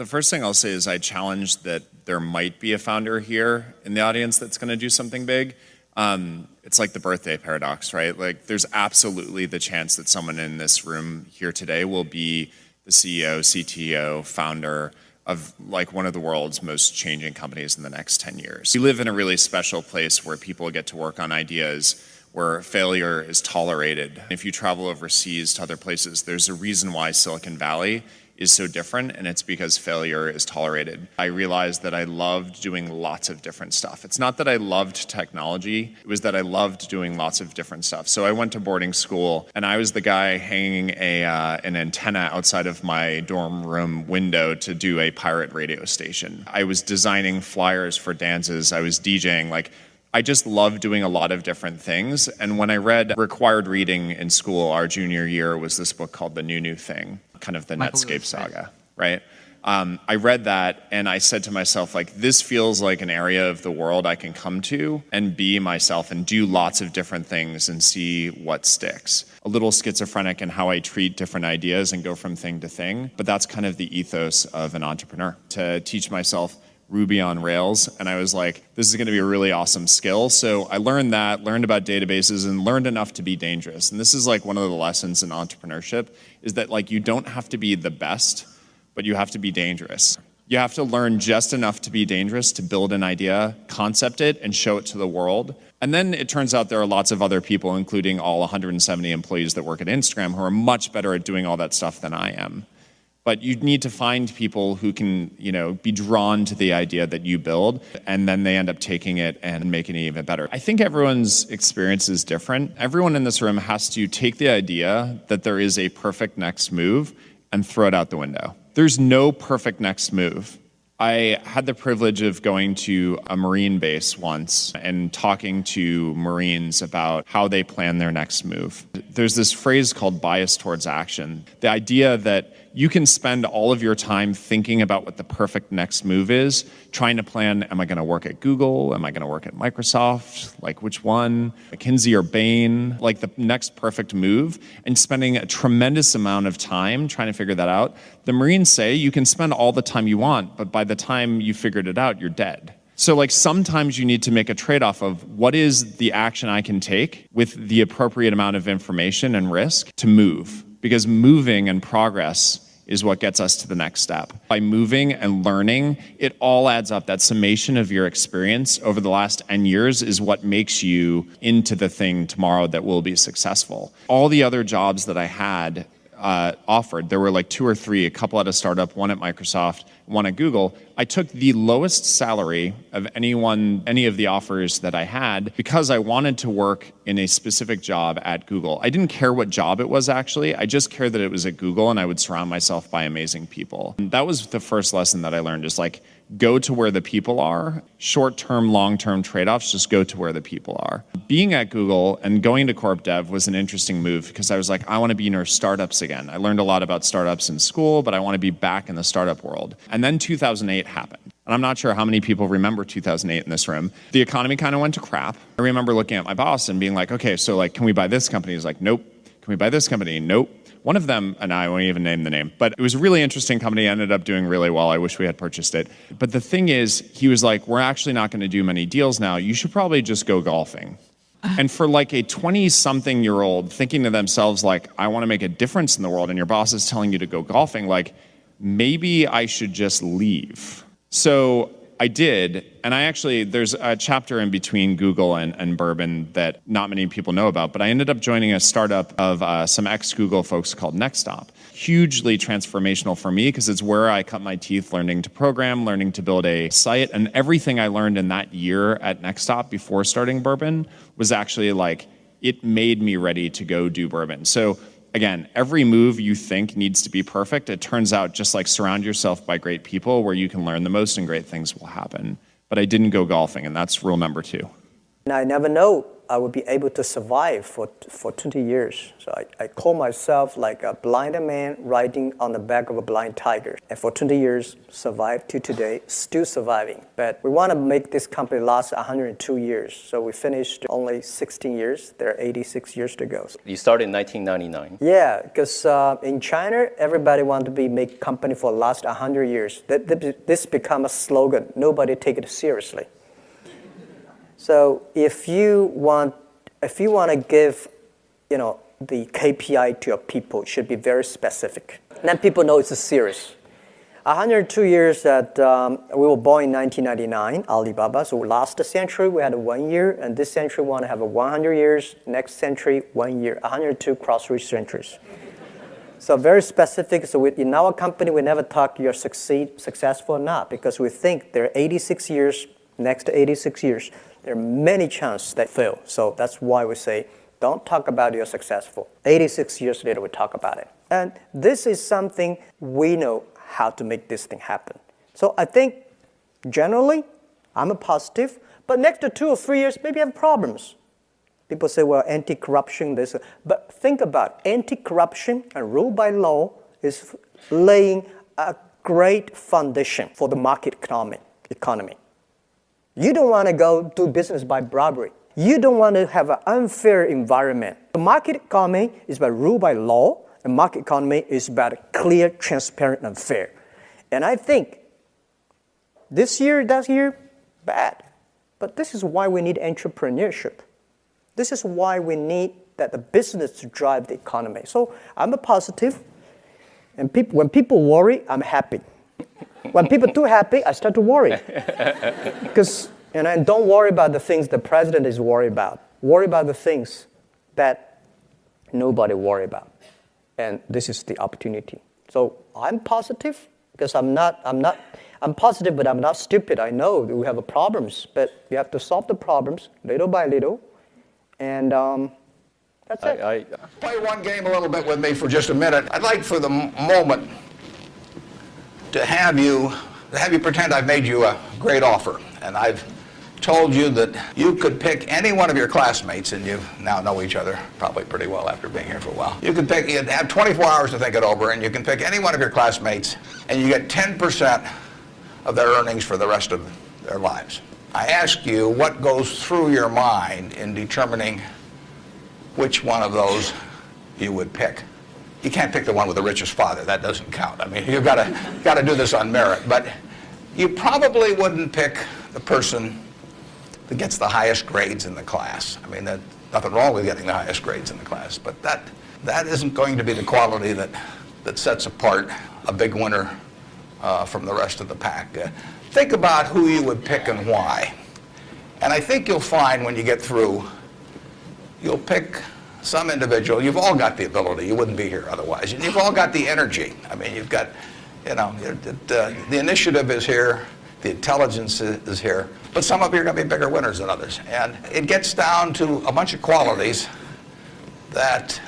The first thing I'll say is I challenge that there might be a founder here in the audience that's going to do something big. It's like the birthday paradox, right? Like there's absolutely the chance that someone in this room here today will be the CEO, CTO, founder of like one of the world's most changing companies in the next 10 years. We live in a really special place where people get to work on ideas where failure is tolerated. If you travel overseas to other places, there's a reason why Silicon Valley is so different, and it's because failure is tolerated. I realized that I loved doing lots of different stuff. It's not that I loved technology, it was that I loved doing lots of different stuff. So I went to boarding school, and I was the guy hanging an antenna outside of my dorm room window to do a pirate radio station. I was designing flyers for dances, I was DJing, I just love doing a lot of different things. And when I read required reading in school, our junior year was this book called The New Thing, kind of the Netscape saga, right? I read that and I said to myself, this feels like an area of the world I can come to and be myself and do lots of different things and see what sticks. A little schizophrenic in how I treat different ideas and go from thing to thing, but that's kind of the ethos of an entrepreneur. To teach myself Ruby on Rails, and I was like, this is going to be a really awesome skill. So I learned about databases, and learned enough to be dangerous. And this is one of the lessons in entrepreneurship, is that you don't have to be the best, but you have to be dangerous. You have to learn just enough to be dangerous to build an idea, concept it, and show it to the world. And then it turns out there are lots of other people, including all 170 employees that work at Instagram, who are much better at doing all that stuff than I am. But you need to find people who can, be drawn to the idea that you build, and then they end up taking it and making it even better. I think everyone's experience is different. Everyone in this room has to take the idea that there is a perfect next move and throw it out the window. There's no perfect next move. I had the privilege of going to a Marine base once and talking to Marines about how they plan their next move. There's this phrase called bias towards action. The idea that you can spend all of your time thinking about what the perfect next move is, trying to plan, am I going to work at Google? Am I going to work at Microsoft? Which one? McKinsey or Bain? The next perfect move, and spending a tremendous amount of time trying to figure that out. The Marines say you can spend all the time you want, but by the time you figured it out, you're dead. So sometimes you need to make a trade-off of what is the action I can take with the appropriate amount of information and risk to move. Because moving and progress is what gets us to the next step. By moving and learning, it all adds up. That summation of your experience over the last N years is what makes you into the thing tomorrow that will be successful. All the other jobs that I had offered, there were 2 or 3, a couple at a startup, one at Microsoft, one at Google. I took the lowest salary of any of the offers that I had because I wanted to work in a specific job at Google. I didn't care what job it was actually. I just cared that it was at Google and I would surround myself by amazing people. And that was the first lesson that I learned, is go to where the people are. Short-term, long-term trade-offs, just go to where the people are. Being at Google and going to Corp Dev was an interesting move because I was I want to be near startups again. I learned a lot about startups in school, but I want to be back in the startup world. And then 2008 happened. And I'm not sure how many people remember 2008 in this room. The economy kind of went to crap. I remember looking at my boss and being okay, so can we buy this company? He's nope. Can we buy this company? Nope. One of them, and I won't even name the name, but it was a really interesting company, ended up doing really well. I wish we had purchased it. But the thing is, he was we're actually not going to do many deals now. You should probably just go golfing. And for a 20-something-year-old thinking to themselves, I want to make a difference in the world, and your boss is telling you to go golfing, maybe I should just leave. So I did, and there's a chapter in between Google and Bourbon that not many people know about, but I ended up joining a startup of some ex-Google folks called Nextstop. Hugely transformational for me because it's where I cut my teeth learning to program, learning to build a site, and everything I learned in that year at Nextstop before starting Bourbon was actually it made me ready to go do Bourbon. So again, every move you think needs to be perfect. It turns out just surround yourself by great people where you can learn the most and great things will happen. But I didn't go golfing, and that's rule number 2. I never know I would be able to survive for 20 years. So I call myself like a blind man riding on the back of a blind tiger. And for 20 years, survived to today, still surviving. But we want to make this company last 102 years. So we finished only 16 years. There are 86 years to go. You started in 1999. Yeah, because in China, everybody want to make company for the last 100 years. This become a slogan. Nobody take it seriously. So if you want to give, the KPI to your people, it should be very specific. Then people know it's serious. 102 years that we were born in 1999, Alibaba. So last century we had 1 year, and this century we want to have 100 years. Next century 1 year. 102 cross-rich centuries. So very specific. So in our company we never talk you're successful or not, because we think there are 86 years. Next to 86 years, there are many chances that fail. So that's why we say, don't talk about you're successful. 86 years later, we talk about it. And this is something we know how to make this thing happen. So I think, generally, I'm a positive. But next to 2 or 3 years, maybe I have problems. People say, well, anti-corruption, this. But think about it. Anti-corruption and rule by law is laying a great foundation for the market economy. You don't want to go do business by bribery. You don't want to have an unfair environment. The market economy is about rule by law, and market economy is about clear, transparent, and fair. And I think this year, that year, bad. But this is why we need entrepreneurship. This is why we need that the business to drive the economy. So I'm a positive, and when people worry, I'm happy. When people are too happy, I start to worry. Because, and don't worry about the things the president is worried about. Worry about the things that nobody worry about. And this is the opportunity. So I'm positive because I'm positive, but I'm not stupid. I know that we have problems, but we have to solve the problems little by little. And that's it. Play one game a little bit with me for just a minute. I'd like for the moment to have you pretend I've made you a great offer, and I've told you that you could pick any one of your classmates, and you now know each other probably pretty well after being here for a while. You'd have 24 hours to think it over, and you can pick any one of your classmates, and you get 10% of their earnings for the rest of their lives. I ask you what goes through your mind in determining which one of those you would pick. You can't pick the one with the richest father. That doesn't count. I mean, you've got to do this on merit. But you probably wouldn't pick the person that gets the highest grades in the class. I mean, there's nothing wrong with getting the highest grades in the class, but that isn't going to be the quality that sets apart a big winner from the rest of the pack. Think about who you would pick and why. And I think you'll find when you get through, you'll pick some individual. You've all got the ability. You wouldn't be here otherwise. And you've all got the energy. I mean, you've got, the initiative is here. The intelligence is here. But some of you are going to be bigger winners than others. And it gets down to a bunch of qualities that,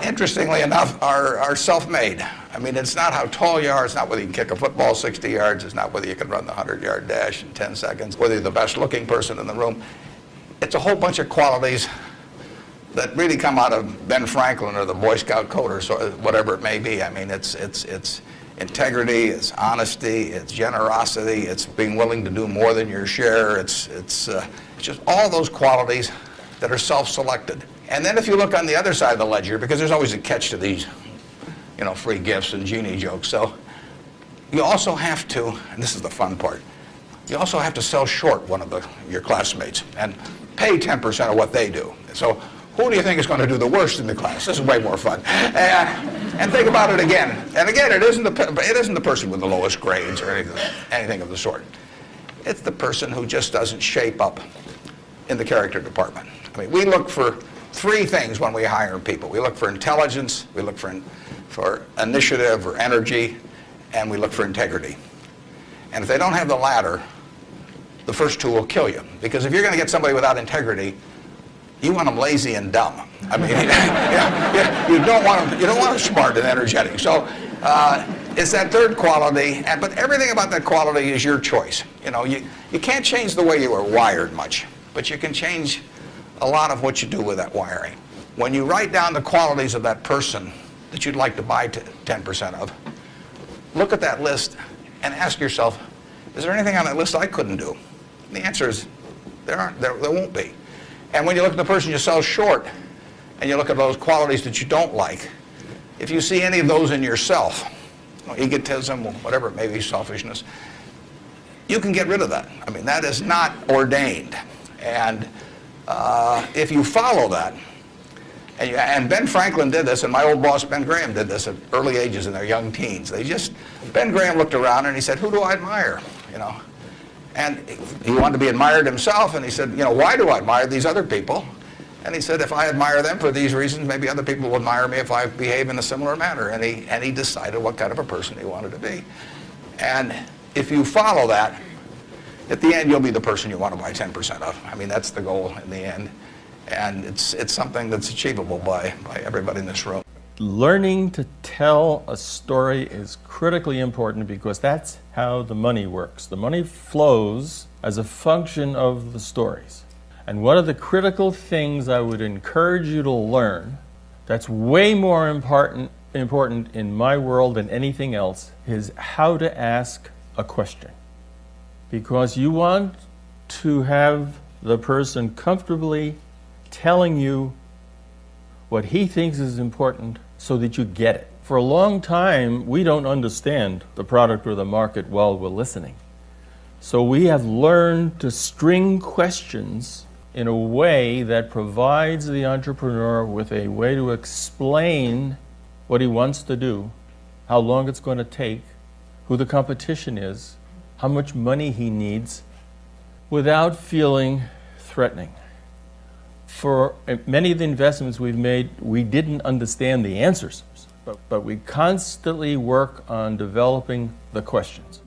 interestingly enough, are self-made. I mean, it's not how tall you are. It's not whether you can kick a football 60 yards. It's not whether you can run the 100-yard dash in 10 seconds, whether you're the best-looking person in the room. It's a whole bunch of qualities that really come out of Ben Franklin or the Boy Scout code or whatever it may be. I mean, it's integrity, it's honesty, it's generosity, it's being willing to do more than your share. It's just all those qualities that are self-selected. And then if you look on the other side of the ledger, because there's always a catch to these, free gifts and genie jokes. So you also have to, and this is the fun part, you also have to sell short one of your classmates and pay 10% of what they do. So who do you think is going to do the worst in the class? This is way more fun. And think about it again. And again, it isn't the person with the lowest grades or anything of the sort. It's the person who just doesn't shape up in the character department. I mean, we look for 3 things when we hire people. We look for intelligence, we look for initiative or energy, and we look for integrity. And if they don't have the latter, the first 2 will kill you. Because if you're going to get somebody without integrity, you want them lazy and dumb. I mean, you don't want them smart and energetic. So it's that third quality, but everything about that quality is your choice. You can't change the way you are wired much, but you can change a lot of what you do with that wiring. When you write down the qualities of that person that you'd like to buy 10% of, look at that list and ask yourself, is there anything on that list I couldn't do? And the answer is, there won't be. And when you look at the person you sell short, and you look at those qualities that you don't like, if you see any of those in yourself, egotism, whatever it may be, selfishness, you can get rid of that. I mean, that is not ordained. And if you follow that, and Ben Franklin did this, and my old boss Ben Graham did this at early ages in their young teens. Ben Graham looked around and he said, who do I admire? And he wanted to be admired himself, and he said, why do I admire these other people? And he said, if I admire them for these reasons, maybe other people will admire me if I behave in a similar manner. And he decided what kind of a person he wanted to be. And if you follow that, at the end, you'll be the person you want to buy 10% of. I mean, that's the goal in the end. And it's something that's achievable by everybody in this room. Learning to tell a story is critically important because that's how the money works. The money flows as a function of the stories. And one of the critical things I would encourage you to learn that's way more important in my world than anything else is how to ask a question. Because you want to have the person comfortably telling you what he thinks is important so that you get it. For a long time, we don't understand the product or the market while we're listening. So we have learned to string questions in a way that provides the entrepreneur with a way to explain what he wants to do, how long it's going to take, who the competition is, how much money he needs, without feeling threatening. For many of the investments we've made, we didn't understand the answers, but we constantly work on developing the questions.